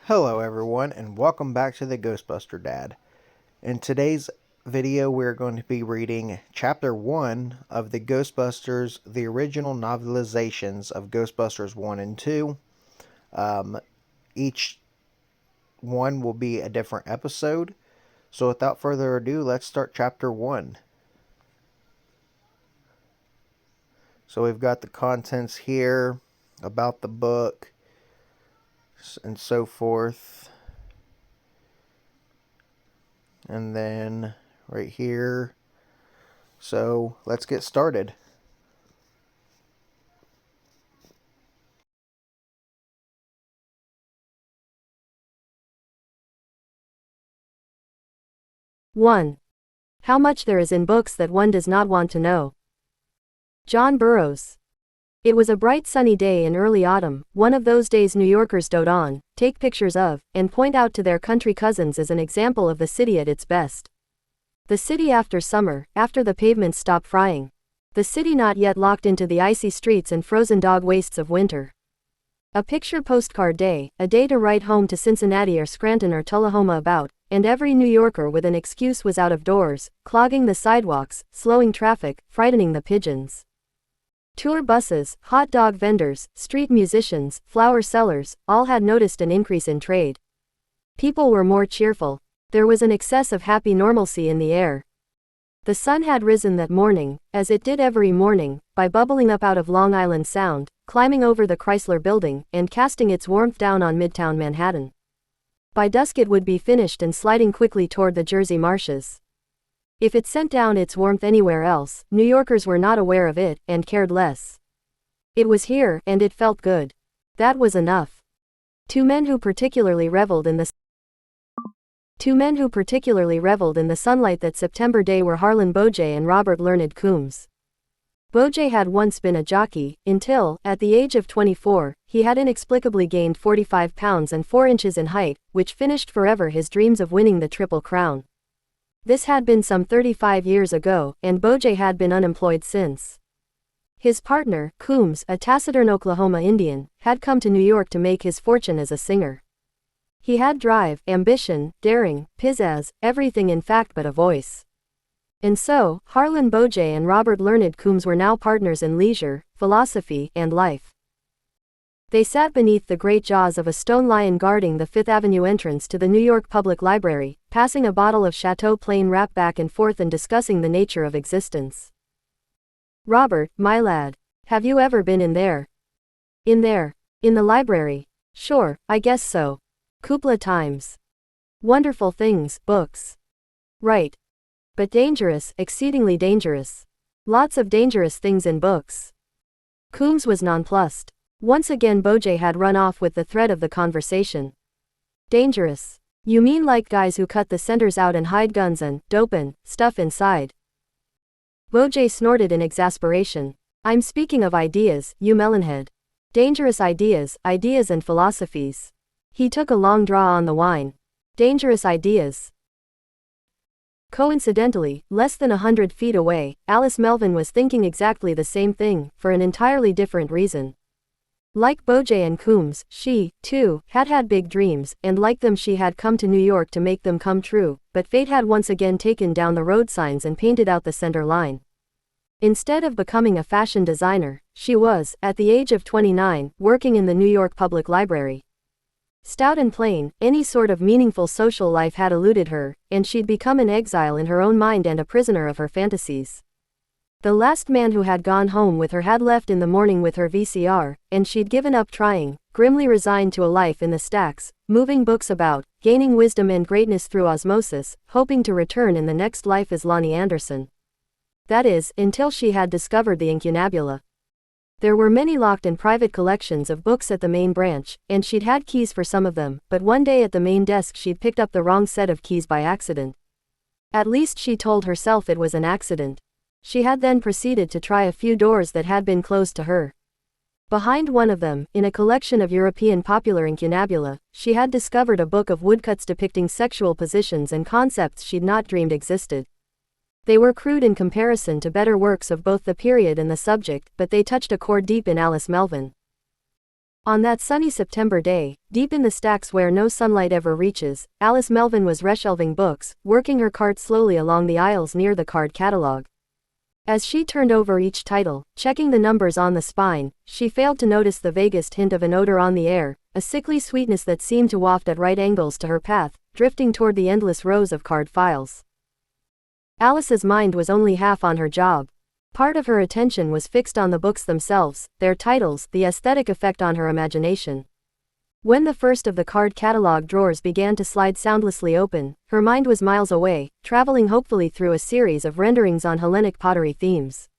Hello everyone and welcome back to the Ghostbuster Dad. In today's video we're going to be reading Chapter 1 of the Ghostbusters, the original novelizations of Ghostbusters 1 and 2. Each one will be a different episode. So without further ado, let's start Chapter 1. So we've got the contents here about the book and so forth. And then right here. So let's get started. One. How much there is in books that one does not want to know. John Burroughs. It was a bright sunny day in early autumn, one of those days New Yorkers dote on, take pictures of, and point out to their country cousins as an example of the city at its best. The city after summer, after the pavements stop frying. The city not yet locked into the icy streets and frozen dog wastes of winter. A picture postcard day, a day to write home to Cincinnati or Scranton or Tullahoma about, and every New Yorker with an excuse was out of doors, clogging the sidewalks, slowing traffic, frightening the pigeons. Tour buses, hot dog vendors, street musicians, flower sellers, all had noticed an increase in trade. People were more cheerful. There was an excess of happy normalcy in the air. The sun had risen that morning, as it did every morning, by bubbling up out of Long Island Sound, climbing over the Chrysler Building, and casting its warmth down on Midtown Manhattan. By dusk it would be finished and sliding quickly toward the Jersey marshes. If it sent down its warmth anywhere else, New Yorkers were not aware of it, and cared less. It was here, and it felt good. That was enough. Two men who particularly reveled in the sunlight that September day were Harlan Beaujay and Robert Leonard Coombs. Beaujay had once been a jockey, until, at the age of 24, he had inexplicably gained 45 pounds and 4 inches in height, which finished forever his dreams of winning the Triple Crown. This had been some 35 years ago, and Beaujay had been unemployed since. His partner, Coombs, a taciturn Oklahoma Indian, had come to New York to make his fortune as a singer. He had drive, ambition, daring, pizzazz, everything in fact but a voice. And so, Harlan Beaujay and Robert Leonard Coombs were now partners in leisure, philosophy, and life. They sat beneath the great jaws of a stone lion guarding the Fifth Avenue entrance to the New York Public Library, passing a bottle of Chateau plain rap back and forth and discussing the nature of existence. "Robert, my lad, have you ever been in there?" "In there? In the library? Sure, I guess so. Coupla times. Wonderful things, books. Right. But dangerous, exceedingly dangerous. Lots of dangerous things in books." Coombs was nonplussed. Once again Beaujay had run off with the thread of the conversation. "Dangerous? You mean like guys who cut the centers out and hide guns and dope and stuff inside?" Beaujay snorted in exasperation. "I'm speaking of ideas, you melonhead. Dangerous ideas, ideas and philosophies." He took a long draw on the wine. "Dangerous ideas." Coincidentally, less than 100 feet away, Alice Melvin was thinking exactly the same thing, for an entirely different reason. Like Beaujay and Coombs, she, too, had had big dreams, and like them she had come to New York to make them come true, but fate had once again taken down the road signs and painted out the center line. Instead of becoming a fashion designer, she was, at the age of 29, working in the New York Public Library. Stout and plain, any sort of meaningful social life had eluded her, and she'd become an exile in her own mind and a prisoner of her fantasies. The last man who had gone home with her had left in the morning with her VCR, and she'd given up trying, grimly resigned to a life in the stacks, moving books about, gaining wisdom and greatness through osmosis, hoping to return in the next life as Lonnie Anderson. That is, until she had discovered the incunabula. There were many locked and private collections of books at the main branch, and she'd had keys for some of them, but one day at the main desk she'd picked up the wrong set of keys by accident. At least she told herself it was an accident. She had then proceeded to try a few doors that had been closed to her. Behind one of them, in a collection of European popular incunabula, she had discovered a book of woodcuts depicting sexual positions and concepts she'd not dreamed existed. They were crude in comparison to better works of both the period and the subject, but they touched a chord deep in Alice Melvin. On that sunny September day, deep in the stacks where no sunlight ever reaches, Alice Melvin was reshelving books, working her cart slowly along the aisles near the card catalog. As she turned over each title, checking the numbers on the spine, she failed to notice the vaguest hint of an odor on the air, a sickly sweetness that seemed to waft at right angles to her path, drifting toward the endless rows of card files. Alice's mind was only half on her job. Part of her attention was fixed on the books themselves, their titles, the aesthetic effect on her imagination. When the first of the card catalog drawers began to slide soundlessly open, her mind was miles away, traveling hopefully through a series of renderings on Hellenic pottery themes.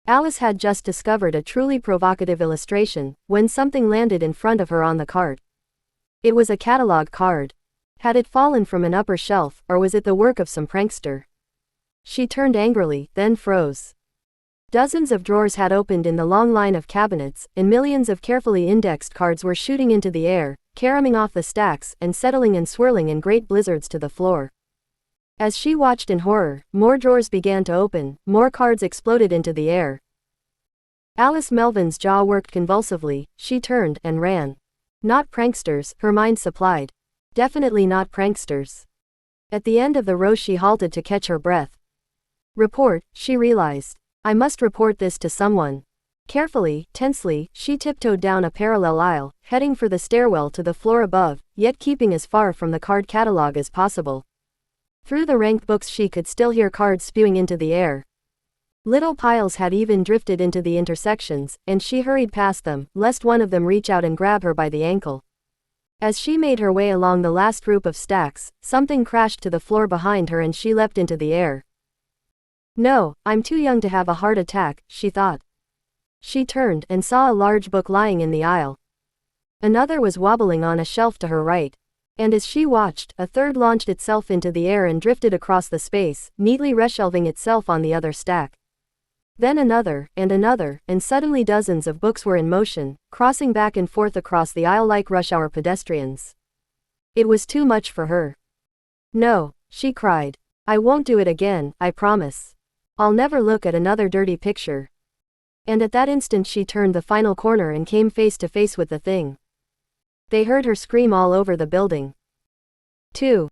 Alice had just discovered a truly provocative illustration when something landed in front of her on the cart. It was a catalog card. Had it fallen from an upper shelf, or was it the work of some prankster? She turned angrily, then froze. Dozens of drawers had opened in the long line of cabinets, and millions of carefully indexed cards were shooting into the air, caromming off the stacks and settling and swirling in great blizzards to the floor. As she watched in horror, more drawers began to open, more cards exploded into the air. Alice Melvin's jaw worked convulsively, she turned and ran. Not pranksters, her mind supplied. Definitely not pranksters. At the end of the row she halted to catch her breath. Report, she realized. I must report this to someone. Carefully, tensely, she tiptoed down a parallel aisle, heading for the stairwell to the floor above, yet keeping as far from the card catalog as possible. Through the ranked books she could still hear cards spewing into the air. Little piles had even drifted into the intersections, and she hurried past them, lest one of them reach out and grab her by the ankle. As she made her way along the last group of stacks, something crashed to the floor behind her and she leapt into the air. No, I'm too young to have a heart attack, she thought. She turned and saw a large book lying in the aisle. Another was wobbling on a shelf to her right. And as she watched, a third launched itself into the air and drifted across the space, neatly reshelving itself on the other stack. Then another, and suddenly dozens of books were in motion, crossing back and forth across the aisle like rush hour pedestrians. It was too much for her. No, she cried. I won't do it again, I promise. I'll never look at another dirty picture. And at that instant she turned the final corner and came face to face with the thing. They heard her scream all over the building. 2.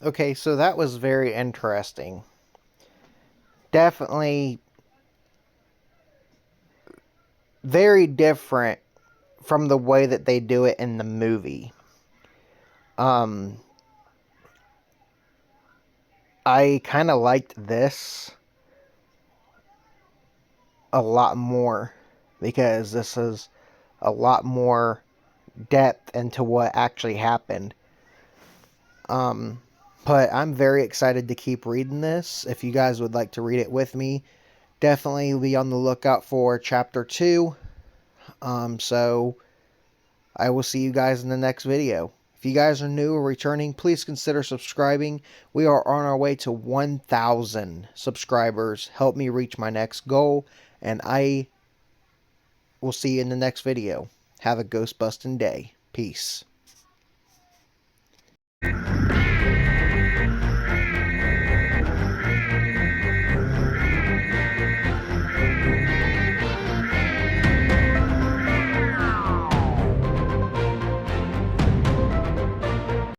Okay, so that was very interesting. Definitely very different from the way that they do it in the movie. I kind of liked this a lot more because this is a lot more depth into what actually happened. But I'm very excited to keep reading this. If you guys would like to read it with me, definitely be on the lookout for chapter 2. So I will see you guys in the next video. If you guys are new or returning, please consider subscribing. We are on our way to 1,000 subscribers. Help me reach my next goal, and I will see you in the next video. Have a ghost busting day. Peace.